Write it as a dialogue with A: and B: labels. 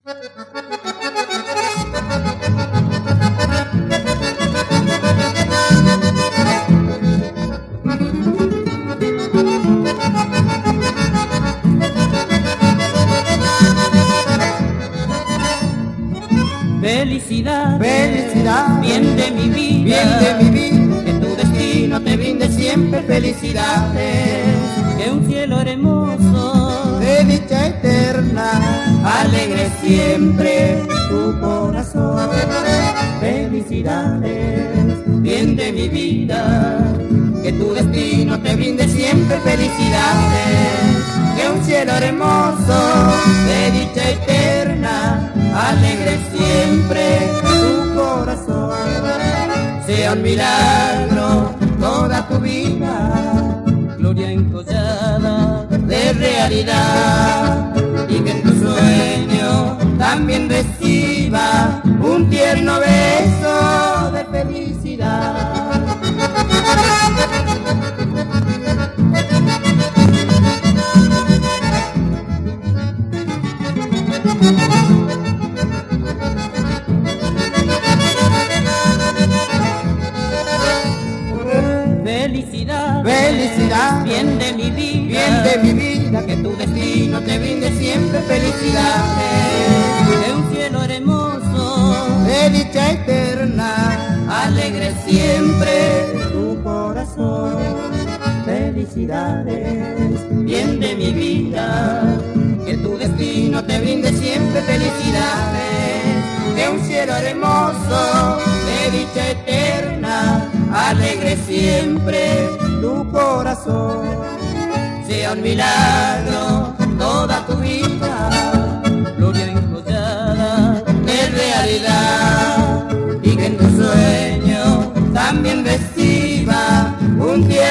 A: Felicidad,
B: felicidad,
A: bien de mi vida,
B: bien de mi vida,
A: que tu destino te brinde siempre felicidades, que un cielo hermoso,
B: de dicha eterna,
A: alegre siempre tu corazón. Felicidades, bien de mi vida, que tu destino te brinde siempre felicidades, que un cielo hermoso, de dicha eterna, alegre siempre tu corazón. Sea un milagro toda tu vida, gloria encollada de realidad, y que en tu sueño también reciba un tierno beso de felicidad. Felicidad,
B: felicidad,
A: bien de mi vida,
B: bien de mi vida,
A: que tu destino te brinde siempre felicidades, que un cielo hermoso,
B: de dicha eterna,
A: alegre siempre tu corazón. Felicidades, bien de mi vida, que tu destino te brinde siempre felicidades, que un cielo hermoso, de dicha eterna, alegre siempre tu corazón. Sea un milagro toda tu vida, gloria encollada de realidad, y que en tu sueño también reciba un tiempo